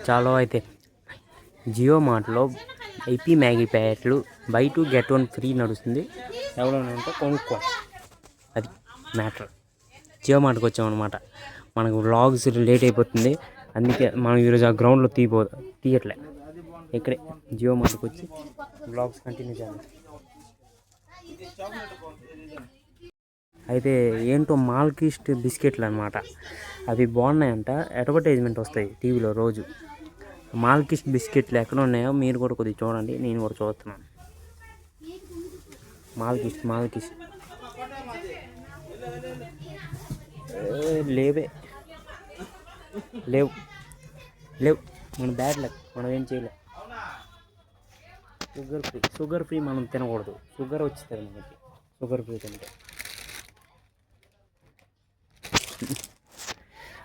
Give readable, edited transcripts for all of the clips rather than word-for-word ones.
చాలా అయితే Jio మార్ట్లో IP Maggi ప్యాకెట్లు బై 2 గెట్ 1 ఫ్రీ నడుస్తుంది. ఎవరైనా ఉంటే కొనుక్కోండి. అది మ్యాటర్. జియో మార్ట్కి వచ్చామన్నమాట. మనకు వ్లాగ్స్ లేట్ అయిపోతుంది, అందుకే మనం ఈరోజు ఆ గ్రౌండ్లో తీయట్లే. ఇక్కడే జియో మార్ట్కి వచ్చి వ్లాగ్స్ కంటిన్యూ చేయాలి. అయితే ఏంటో మాల్కిస్ట్ బిస్కెట్లు అనమాట. అవి బాగున్నాయంట, అడ్వర్టైజ్మెంట్ వస్తాయి టీవీలో రోజు. మాల్కిస్ట్ బిస్కెట్లు ఎక్కడ ఉన్నాయో మీరు కూడా కొద్దిగా చూడండి, నేను కూడా చూస్తున్నాను. మాల్కిస్ట్ లేవు మన బ్యాడ్ లక్, మనం ఏం చేయలేం. షుగర్ ఫ్రీ మనం తినకూడదు, షుగర్ వచ్చిస్తుంది మనకి షుగర్ ఫ్రీ తింటే.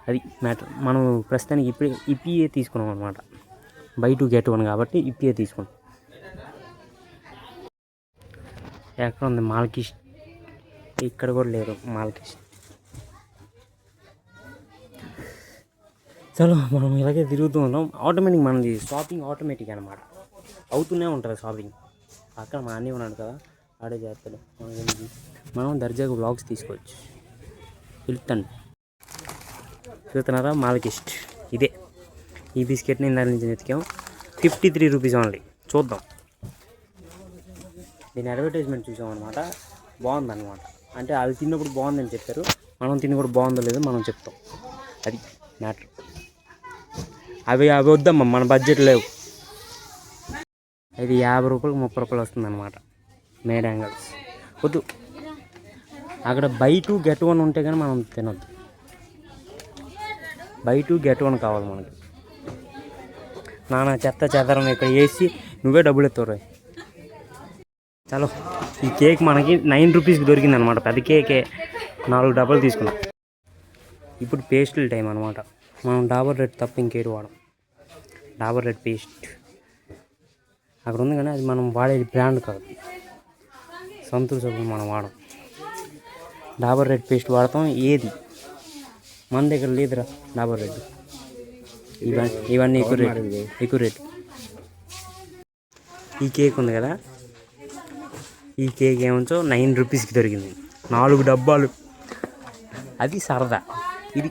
అది మ్యాటర్. మనం ప్రస్తుతానికి ఇప్పుడే తీసుకున్నాం అనమాట. బై 2 గెట్ 1 కాబట్టి ఇప్పుడే తీసుకున్నాం. ఎక్కడ ఉంది మాల్కిస్ట్? ఇక్కడ కూడా లేదు మాల్కిస్ట్. చలో మనం ఇలాగే తిరుగుతూ ఉంటాం. ఆటోమేటిక్ మనది షాపింగ్ ఆటోమేటిక్ అనమాట, అవుతూనే ఉంటుంది షాపింగ్. అక్కడ మా అన్నీ ఉన్నాడు కదా, ఆడే చేస్తాడు. మనం దర్జాగా వ్లాగ్స్ తీసుకోవచ్చు. వెళ్తాను. చూస్తున్నారా మాల్కిస్ట్? ఇదే ఈ బిస్కెట్ని ఇందాక నుంచి వెతికాం. 53 రూపీస్ ఓన్లీ. చూద్దాం. దీని అడ్వర్టైజ్మెంట్ చూసామన్నమాట, బాగుందన్నమాట. అంటే అది తిన్నప్పుడు బాగుందని చెప్పారు, మనం తిని కూడా బాగుందో లేదో మనం చెప్తాం. అది మ్యాటర్. అవి వద్దమ్మా, మన బడ్జెట్ లేవు. ఇది 50 రూపాయలకు 30 రూపాయలు వస్తుంది అనమాట. మేడ్ యాంగిల్స్ వద్దు. అక్కడ బై 2 గెట్ 1 ఉంటే కానీ మనం తినొద్దు. బై 2 గెట్ 1 కావాలి మనకి. నానా చెత్త చెదరం ఇక్కడ వేసి నువ్వే డబ్బులు ఎత్తురా. చలో, ఈ కేక్ మనకి 9 రూపీస్కి దొరికింది అనమాట. పెద్ద కేకే 4 డబ్బాలు తీసుకున్నాం. ఇప్పుడు పేస్టుల టైం అనమాట. మనం డాబర్ రెడ్ తప్ప ఇంకేడు వాడం. డాబర్ రెడ్ పేస్ట్ అక్కడ ఉంది, కానీ అది మనం వాడేది బ్రాండ్ కాదు. సంతూర్ సబ్బులు మనం వాడం. డాబర్ రెడ్ పేస్ట్ వాడతాం. ఏది మన దగ్గర లేదురా డాబర్ రెడ్. ఇవన్నీ ఎక్కువ రేట్. ఈ కేక్ ఉంది కదా, ఈ కేక్ ఏమంచో 9 రూపీస్కి దొరికింది. 4 డబ్బాలు. అది సరదా. ఇది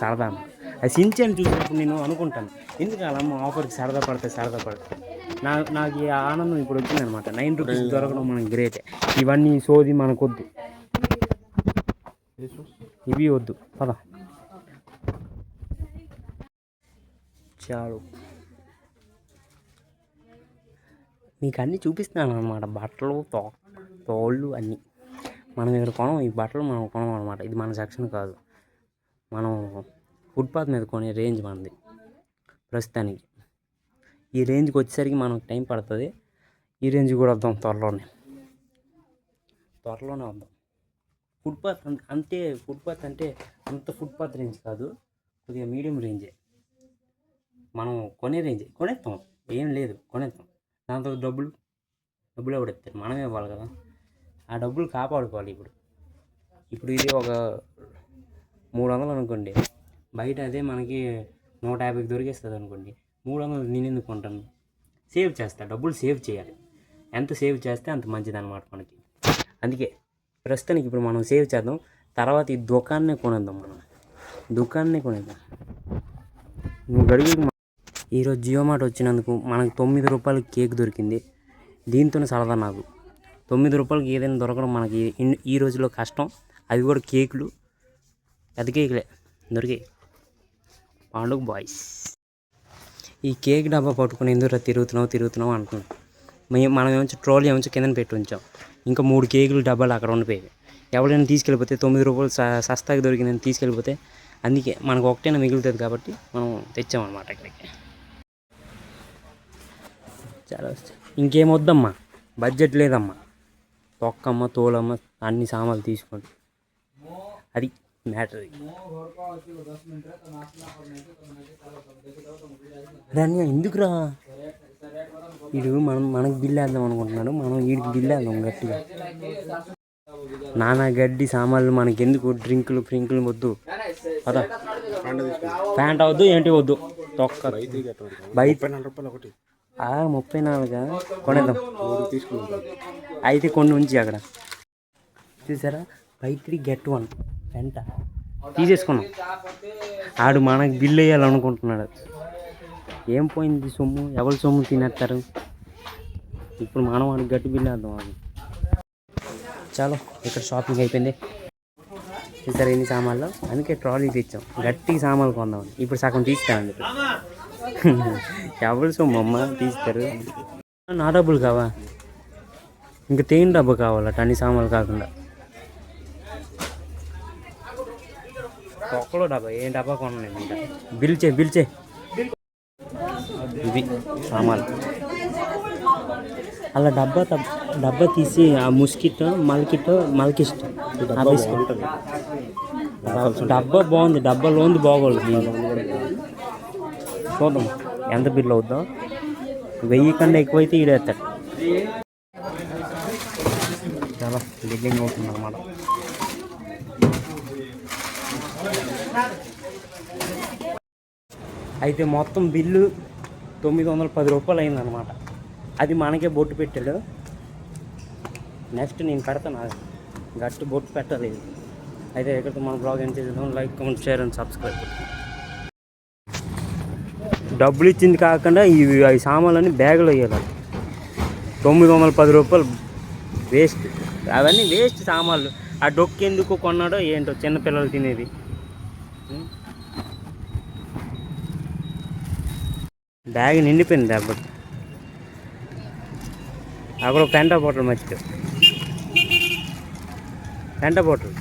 సరదా. అది సించాన్ని చూసినప్పుడు నేను అనుకుంటాను, ఎందుకు అలా ఆఫర్కి సరదా పడతాయి. నాకు ఈ ఆనందం ఇప్పుడు వచ్చిందనమాట. 9 రూపీస్ దొరకడం మనకి గ్రేటే. ఇవన్నీ సోది మనకొద్దు, ఇవి వద్దు. పదా చాలు. మీకు అన్నీ చూపిస్తున్నాను అనమాట. బట్టలు, తోళ్ళు అన్నీ మనం ఇక్కడ కొనం. ఈ బట్టలు మనం కొనం అనమాట. ఇది మన సెక్షన్ కాదు. మనం ఫుట్పాత్ మీద కొనే రేంజ్ మనది ప్రస్తుతానికి. ఈ రేంజ్కి వచ్చేసరికి మనకు టైం పడుతుంది. ఈ రేంజ్ కూడా వద్దాం త్వరలోనే వద్దాం. ఫుట్పాత్ అంటే అంత ఫుట్పాత్ రేంజ్ కాదు, కొద్దిగా మీడియం రేంజే. మనం కొనే రేంజే. కొనేస్తాం, ఏం లేదు, కొనేస్తాం. దాంతో డబ్బులు ఎవడు ఎత్తారు? మనమే ఇవ్వాలి కదా. ఆ డబ్బులు కాపాడుకోవాలి. ఇప్పుడు ఇది ఒక 300 అనుకోండి, బయట అదే మనకి 150కి దొరికేస్తుంది అనుకోండి. 300 నేను ఎందుకు కొంటాను? సేవ్ చేస్తా. డబ్బులు సేవ్ చేయాలి. ఎంత సేవ్ చేస్తే అంత మంచిది అనమాట మనకి. అందుకే ప్రస్తుతానికి ఇప్పుడు మనం సేవ్ చేద్దాం. తర్వాత ఈ దుకాణాన్నే కొనేద్దాం. నువ్వు గడుగు. ఈరోజు జియో మార్ట్ వచ్చినందుకు మనకు 9 రూపాయలకి కేక్ దొరికింది. దీంతోనే సరదా నాకు. 9 రూపాయలకి ఏదైనా దొరకడం మనకి ఈ రోజుల్లో కష్టం. అవి కూడా కేకులు, పెద్ద కేకులే దొరికాయి. పండుగ బాయ్స్. ఈ కేక్ డబ్బా పట్టుకుని ఎందుకు తిరుగుతున్నావు అంటున్నాం. మనం ఏమో ట్రోలీ ఏమో కింద పెట్టి ఉంచాం. ఇంకా 3 కేకులు డబ్బాలు అక్కడ ఉండిపోయాయి. ఎవరైనా తీసుకెళ్ళిపోతే 9 రూపాయలు సస్తాకి దొరికిందని తీసుకెళ్ళిపోతే, అందుకే మనకు ఒకటైనా మిగులుతుంది కాబట్టి మనం తెచ్చామన్నమాట ఇక్కడికి. చాలా ఇంకేమొద్దమ్మా, బడ్జెట్ లేదమ్మా. తొక్కమ్మ, తోలమ్మ, అన్ని సామాన్లు తీసుకోండి. అది మ్యాటర్. దాన్ని ఎందుకురా వీడు మనకు బిల్లు వేద్దాం అనుకుంటున్నాడు. మనం వీడికి బిల్లు వేద్దాం గట్టిగా. నానా గడ్డి సామాన్లు మనకెందుకు? డ్రింకులు వద్దు. పద. ప్యాంట్ అవద్దు, ఏంటి వద్దు. తొక్క బయట 40 రూపాయలు ఒకటి. 34 కొనేద్దాం. తీసుకుంటాం అయితే కొన్ని ఉంచి అక్కడ చూసారా, బై 3 get 1 వెంట తీసేసుకున్నాం. ఆడు మనకు బిల్లు వేయాలనుకుంటున్నాడు. ఏం పోయింది సొమ్ము, ఎవరి సొమ్ము తినేస్తారు. ఇప్పుడు మనం వాడికి గట్టి బిల్లు వేద్దాం. అది చాలు, ఇక్కడ షాపింగ్ అయిపోయింది. చూసారు ఎన్ని సామాన్లు, అందుకే ట్రాలీ తెచ్చాం. గట్టి సామాన్లు కొందామని. ఇప్పుడు సగం తీస్తానండి. ఎవరి సొమ్ము అమ్మ తీస్తారు. నా డబ్బులు కావా, ఇంకా తేని డబ్బు కావాలట అన్ని సామాన్లు కాకుండా. ఒక్కలో డబ్బా, ఏం డబ్బా కొనలేదు ఇంకా. బిల్ చే ఇవి సామాన్లు. అలా డబ్బా తీసి ఆ ముస్కిట్ మల్కిస్ట్ డబ్బా బాగుంది, డబ్బాలోంది బాగోలేదు. చూద్దాం ఎంత బిల్లు అవుద్దాం. 1000 కన్నా ఎక్కువైతే ఈడేస్తాడు. చాలా బిల్లింగ్ అవుతుంది అన్నమాట. అయితే మొత్తం బిల్లు 910 రూపాయలు అయిందనమాట. అది మనకే బొట్టు పెట్టాడు. నెక్స్ట్ నేను పెడతాను, గట్టి బొట్టు పెట్టలేదు. అయితే ఎక్కడితో మన బ్లాగ్ ఏం చేద్దాం. Like, comment, share and subscribe. డబ్బులు ఇచ్చింది కాకుండా ఇవి సామాన్లన్నీ బ్యాగులో వేయాలి. 910 రూపాయలు వేస్ట్. అవన్నీ వేస్ట్ సామాన్లు. ఆ డొక్కు ఎందుకు కొన్నాడో ఏంటో, చిన్నపిల్లలు తినేది. బ్యాగ్ నిండిపోయింది దెబ్బకి. అక్కడ పెంటా బాటిల్ మర్చిపో, పెంటా బాటిల్.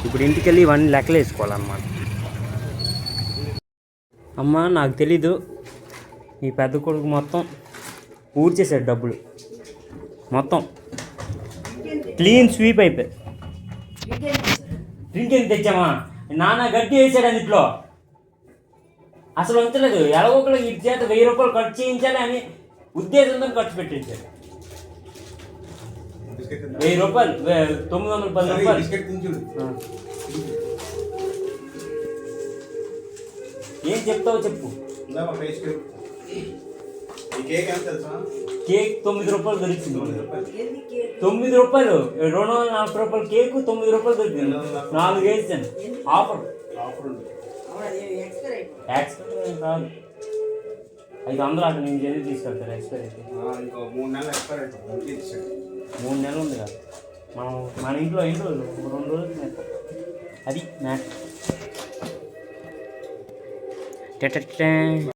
ఇప్పుడు ఇంటికి వెళ్ళి ఇవన్నీ లెక్కలు వేసుకోవాలన్నమాట. అమ్మ నాకు తెలీదు, ఈ పెద్ద కొడుకు మొత్తం ఊడ్చేసాడు డబ్బులు. మొత్తం క్లీన్ స్వీప్ అయిపోయి. డ్రింక్ ఎంత తెచ్చామా, నాన్న గడ్డి వేసాడు అన్నిట్లో. అసలు ఉంచలేదు. ఎలాగోకలు ఇటు చేత 1000 రూపాయలు ఖర్చు చేయించాలి అని ఉద్దేశంతో ఖర్చు పెట్టించాడు. 1000 రూపాయలు, 910 రూపాయలు. ఏం చెప్తావు చెప్పు. కేక్ 9 రూపాయలు దొరికింది. 9 రూపాయలు, 240 రూపాయలు కేకు 9 రూపాయలు దొరికింది. 4 వేసాను. ఆఫర్ ఎక్స్పైరీ కాదు. 500 అక్కడ నేను జల్దీ తీసుకెళ్తాను. ఎక్స్పైరీ అయితే 3 నెలలు ఉంది కదా. మన ఇంట్లో 2 రోజులు అది మ్యాచ్.